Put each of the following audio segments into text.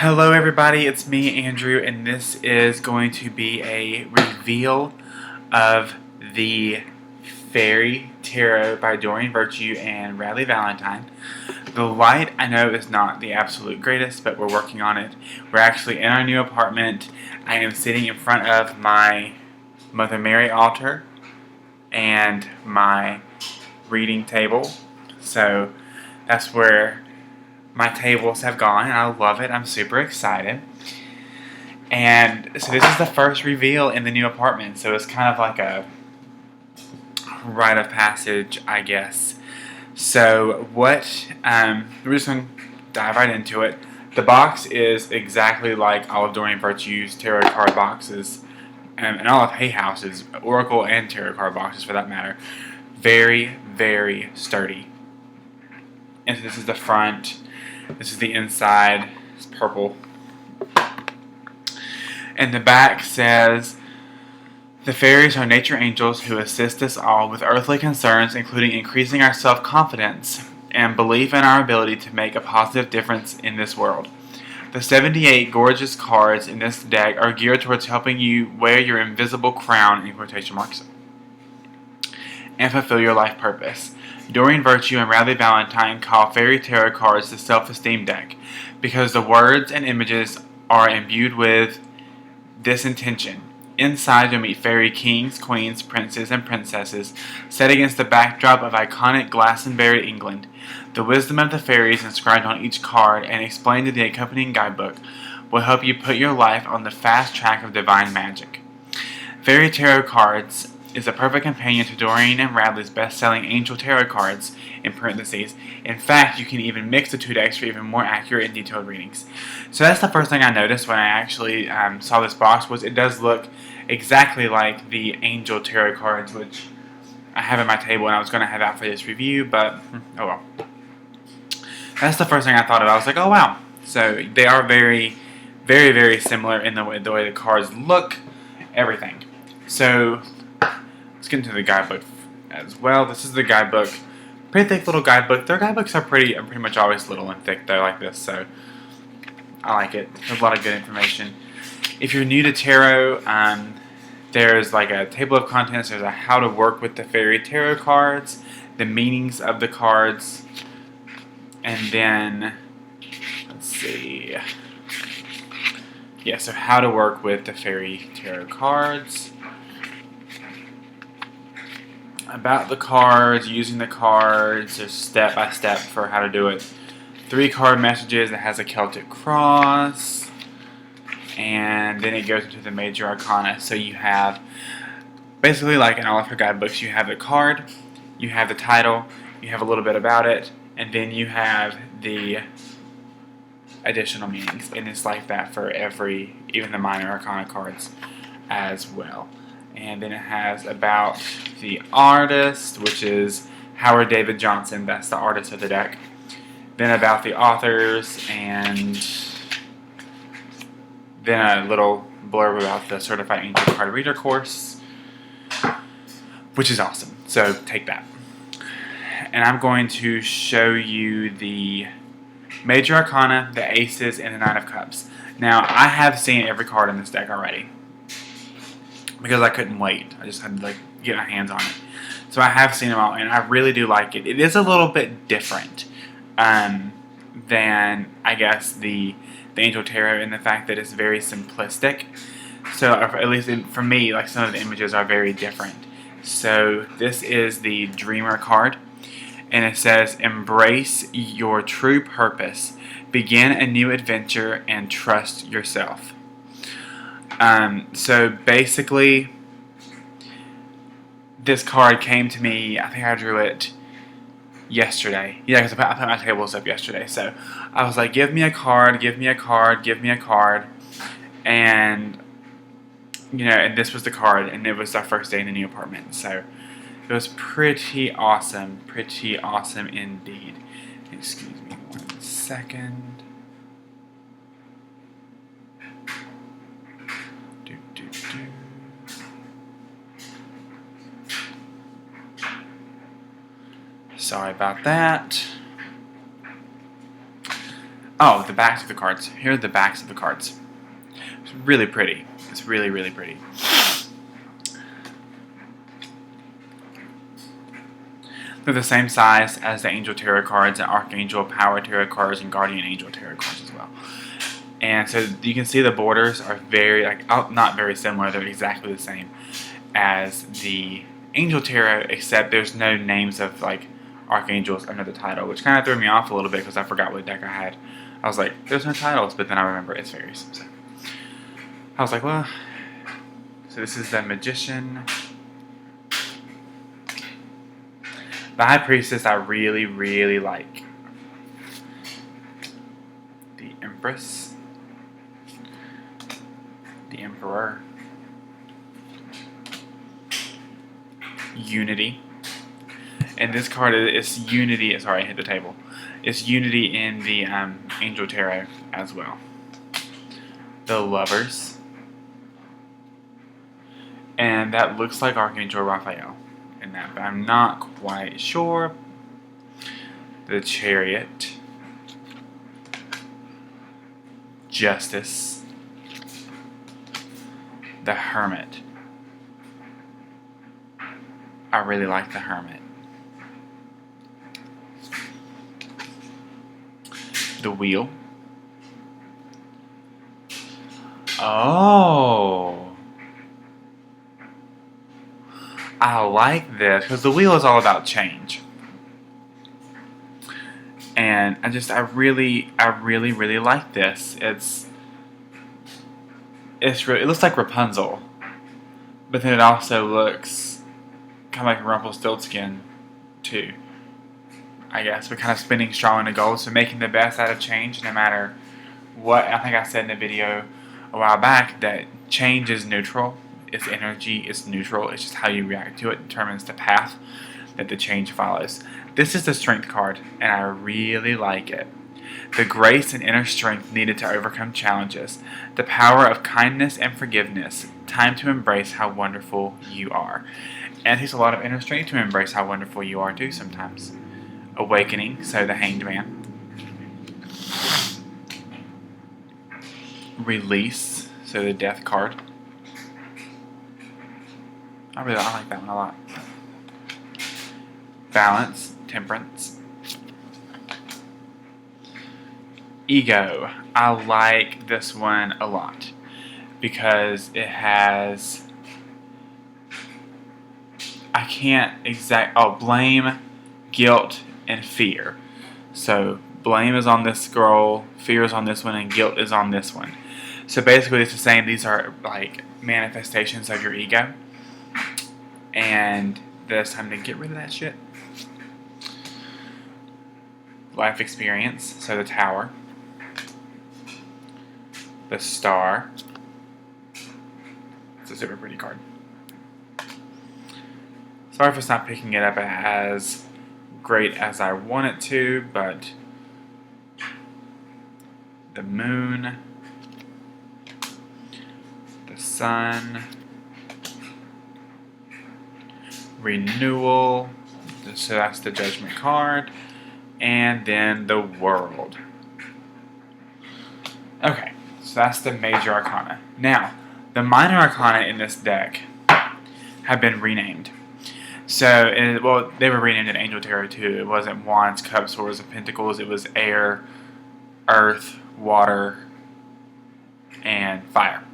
Hello everybody, it's me Andrew, and this is going to be a reveal of the Fairy Tarot by Doreen Virtue and Radleigh Valentine. The light I know is not the absolute greatest, but we're working on it. We're actually in our new apartment. I am sitting in front of my Mother Mary altar and my reading table, so that's where my tables have gone, and I love it. I'm super excited. And so this is the first reveal in the new apartment, so it's kind of like a rite of passage, I guess. So we're just going to dive right into it. The box is exactly like all of Doreen Virtue's tarot card boxes, and all of Hay House's oracle and tarot card boxes for that matter. Very, very sturdy. And so this is the front. This is the inside. It's purple. And the back says, "The fairies are nature angels who assist us all with earthly concerns, including increasing our self-confidence and belief in our ability to make a positive difference in this world. The 78 gorgeous cards in this deck are geared towards helping you wear your invisible crown," in quotation marks, "and fulfill your life purpose. Doreen Virtue and Radleigh Valentine call Fairy Tarot cards the self-esteem deck because the words and images are imbued with this intention. Inside you'll meet fairy kings, queens, princes, and princesses set against the backdrop of iconic Glastonbury, England. The wisdom of the fairies inscribed on each card and explained in the accompanying guidebook will help you put your life on the fast track of divine magic. Fairy Tarot cards is a perfect companion to Doreen and Radleigh's best-selling Angel Tarot cards, in parentheses. In fact, you can even mix the two decks for even more accurate and detailed readings." So that's the first thing I noticed when I actually saw this box, was it does look exactly like the Angel Tarot cards, which I have at my table and I was going to have out for this review, but oh well. That's the first thing I thought of. I was like, oh wow. So they are very, very, very similar in the way the cards look, everything. So let's get into the guidebook as well. This is the guidebook. Pretty thick little guidebook. Their guidebooks are pretty much always little and thick though, like this, so I like it. There's a lot of good information. If you're new to tarot, there's like a table of contents. There's a how to work with the fairy tarot cards, the meanings of the cards, and then let's see. Yeah, so how to work with the fairy tarot cards. About the cards, using the cards, there's step by step for how to do it. 3 card messages that has a Celtic cross, and then it goes into the major arcana. So you have, basically like in all of her guidebooks, you have the card, you have the title, you have a little bit about it, and then you have the additional meanings. And it's like that for even the minor arcana cards as well. And then it has about the artist, which is Howard David Johnson. That's the artist of the deck. Then about the authors, and then a little blurb about the Certified Angel Card Reader course, which is awesome. So take that. And I'm going to show you the Major Arcana, the Aces, and the Nine of Cups. Now, I have seen every card in this deck already, because I couldn't wait. I just had to get my hands on it. So I have seen them all, and I really do like it. It is a little bit different than, I guess, the Angel Tarot, in the fact that it's very simplistic. So, or at least for me, like some of the images are very different. So this is the Dreamer card, and it says, "Embrace your true purpose, begin a new adventure, and trust yourself." So basically, this card came to me, I think I drew it yesterday. Yeah, because I put my tables up yesterday. So I was like, give me a card, give me a card, give me a card. And, and this was the card, and it was our first day in the new apartment. So it was pretty awesome indeed. Excuse me 1 second. Sorry about that. Oh, the backs of the cards. Here are the backs of the cards. It's really pretty. It's really, really pretty. They're the same size as the Angel Tarot cards and Archangel Power Tarot cards and Guardian Angel Tarot cards as well. And so you can see the borders are very, not very similar. They're exactly the same as the Angel Tarot, except there's no names of archangels under the title, which kind of threw me off a little bit because I forgot what deck I had. I was like, there's no titles, but then I remember it's fairies. So I was like, well, so this is the Magician. The High Priestess I really, really like. The Empress. The Emperor. Unity. And this card is Unity. Sorry, I hit the table. It's Unity in the Angel Tarot as well. The Lovers. And that looks like Archangel Raphael in that, but I'm not quite sure. The Chariot. Justice. The Hermit. I really like the Hermit. The Wheel. Oh, I like this because the Wheel is all about change, and I really, really like this. It looks like Rapunzel, but then it also looks kind of like Rumpelstiltskin too, I guess. But kind of spinning straw into gold, so making the best out of change, no matter what. I think I said in the video a while back that change is neutral. It's energy, it's neutral. It's just how you react to it determines the path that the change follows. This is the Strength card, and I really like it. The grace and inner strength needed to overcome challenges. The power of kindness and forgiveness. Time to embrace how wonderful you are. And it takes a lot of inner strength to embrace how wonderful you are too sometimes. Awakening, so the Hanged Man. Release, so the Death card. I like that one a lot. Balance, Temperance. Ego. I like this one a lot because it has, blame, guilt, and fear. So blame is on this scroll, fear is on this one, and guilt is on this one. So basically it's just saying these are like manifestations of your ego, and there's time to get rid of that shit. Life experience, so the Tower. The Star. It's a super pretty card. Sorry if it's not picking it up as great as I want it to, but the Moon. The Sun. Renewal. So that's the Judgment card. And then the World. Okay, so that's the major arcana. Now, the minor arcana in this deck have been renamed. So, they were renamed in Angel Tarot too. It wasn't Wands, Cups, Swords, and Pentacles. It was Air, Earth, Water, and Fire.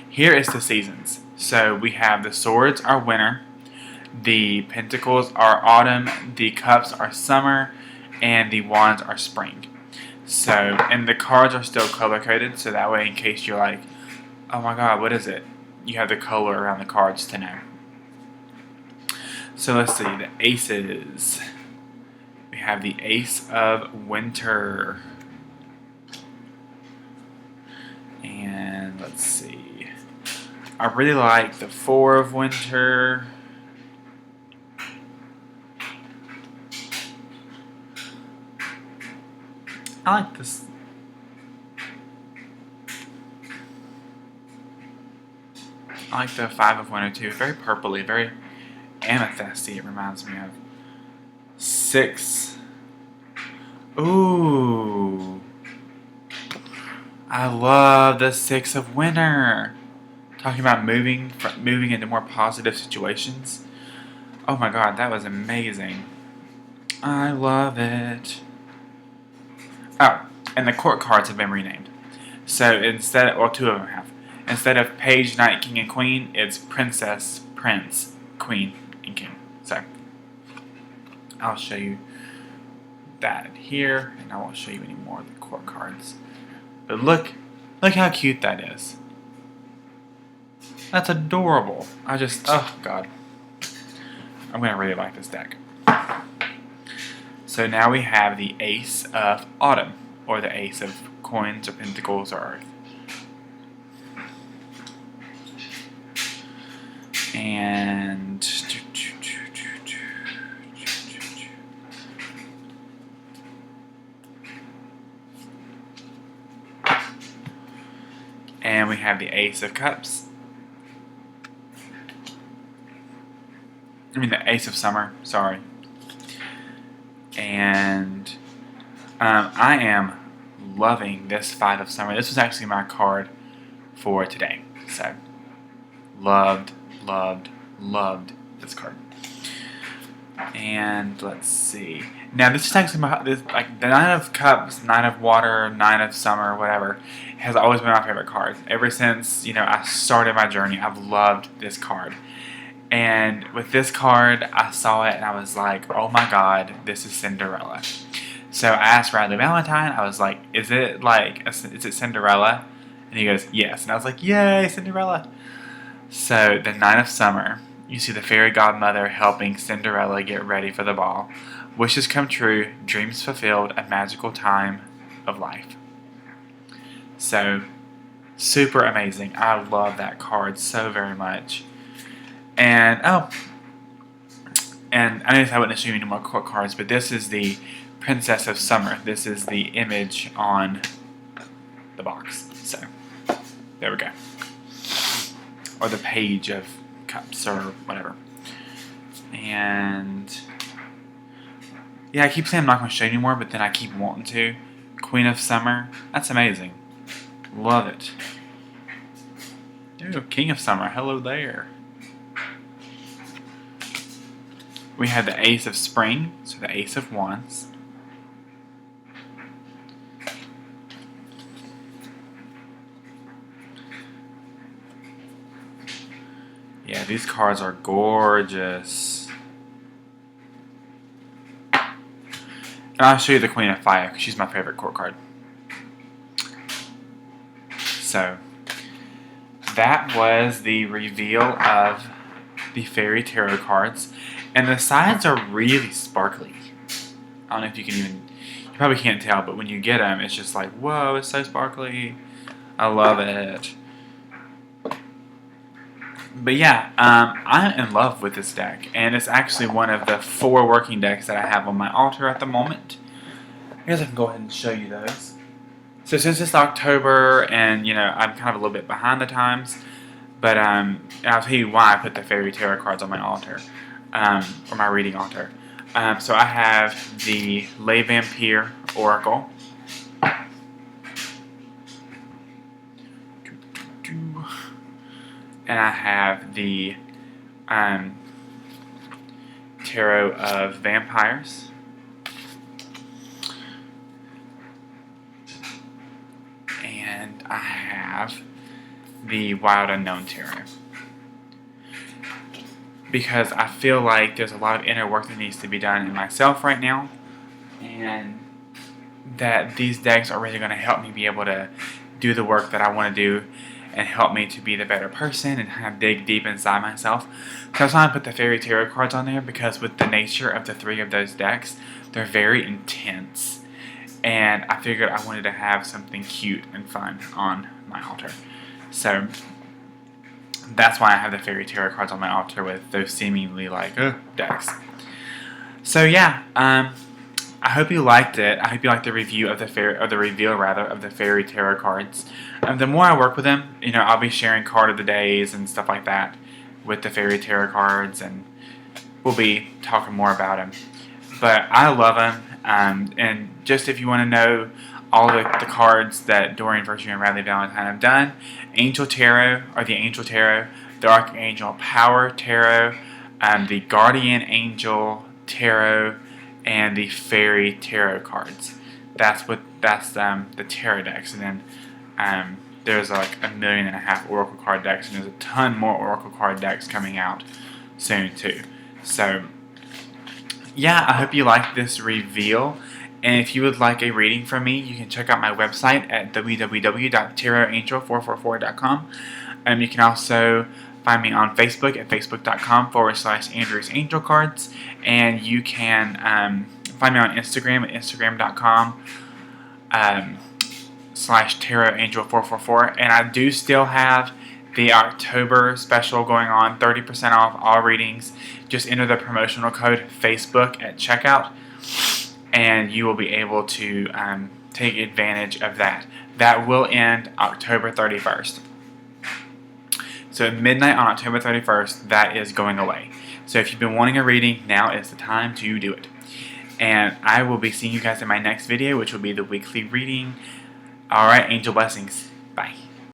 Here is the seasons. So we have the Swords are winter, the Pentacles are autumn, the Cups are summer, and the Wands are spring. So, and the cards are still color-coded, so that way in case you're like, oh my god, what is it? You have the color around the cards to know. So let's see, the aces. We have the Ace of Winter. And let's see. I really like the Four of Winter. I like this. I like the Five of Winter too. Very purpley, very amethysty. It reminds me of. 6. Ooh. I love the Six of Winter. Talking about moving into more positive situations. Oh my god, that was amazing. I love it. Oh, and the court cards have been renamed. So instead, well, two of them have. Instead of Page, Knight, King, and Queen, it's Princess, Prince, Queen, and King. So I'll show you that here, and I won't show you any more of the court cards. But look how cute that is. That's adorable. Oh god. I'm going to really like this deck. So now we have the Ace of Autumn, or the Ace of Coins or Pentacles or Earth. And we have the Ace of Cups. I mean the Ace of Summer, sorry. And I am loving this Five of Summer. This was actually my card for today. So, loved this card. And let's see. Now this is actually like the Nine of Cups, Nine of Water, Nine of Summer, whatever, has always been my favorite card. Ever since, I started my journey, I've loved this card. And with this card, I saw it and I was like, oh my god, this is Cinderella. So I asked Bradley Valentine, I was like, is it Cinderella? And he goes, yes. And I was like, yay, Cinderella. So the Nine of Summer, you see the fairy godmother helping Cinderella get ready for the ball. Wishes come true, dreams fulfilled, a magical time of life. So, super amazing. I love that card so very much. And I noticed I wouldn't show you any more court cards, but this is the Princess of Summer. This is the image on the box. So, there we go. Or the Page of Cups or whatever. And yeah, I keep saying I'm not going to show you anymore, but then I keep wanting to. Queen of Summer. That's amazing. Love it. Ooh, King of Summer. Hello there. We have the Ace of Spring, so the Ace of Wands. Yeah, these cards are gorgeous. And I'll show you the Queen of Fire, because she's my favorite court card. So, that was the reveal of the Fairy Tarot cards. And the sides are really sparkly. I don't know if you probably can't tell, but when you get them, it's just like, whoa, it's so sparkly. I love it. But yeah, I'm in love with this deck, and it's actually one of the 4 working decks that I have on my altar at the moment. I guess I can go ahead and show you those. So since it's October, and I'm kind of a little bit behind the times, but I'll tell you why I put the Fairy Tarot cards on my altar, or my reading altar. So I have the Les Vampire Oracle. And I have the Tarot of Vampires. And I have the Wild Unknown Tarot. Because I feel like there's a lot of inner work that needs to be done in myself right now. And that these decks are really going to help me be able to do the work that I want to do and help me to be the better person and kind of dig deep inside myself. So that's why I put the Fairy Tarot cards on there, because with the nature of the 3 of those decks, they're very intense. And I figured I wanted to have something cute and fun on my altar. So that's why I have the Fairy Tarot cards on my altar with those seemingly like decks. So yeah, I hope you liked it. I hope you liked the review of the reveal of the Fairy Tarot cards. The more I work with them, I'll be sharing card of the days and stuff like that with the Fairy Tarot cards, and we'll be talking more about them. But I love them. And just if you want to know all of the cards that Dorian Virtue and Radley Valentine have done. Angel Tarot, or the Angel Tarot, the Archangel Power Tarot, the Guardian Angel Tarot, and the Fairy Tarot cards. That's the tarot decks. And then there's like 1.5 million Oracle card decks, and there's a ton more Oracle card decks coming out soon too. So yeah, I hope you like this reveal. And if you would like a reading from me, you can check out my website at www.tarotangel444.com. You can also find me on Facebook at facebook.com/Andrews Angel Cards. And you can find me on Instagram at instagram.com/tarotangel444. And I do still have the October special going on, 30% off all readings. Just enter the promotional code Facebook at checkout, and you will be able to take advantage of that. That will end October 31st. So at midnight on October 31st, that is going away. So if you've been wanting a reading, now is the time to do it. And I will be seeing you guys in my next video, which will be the weekly reading. Alright, angel blessings. Bye.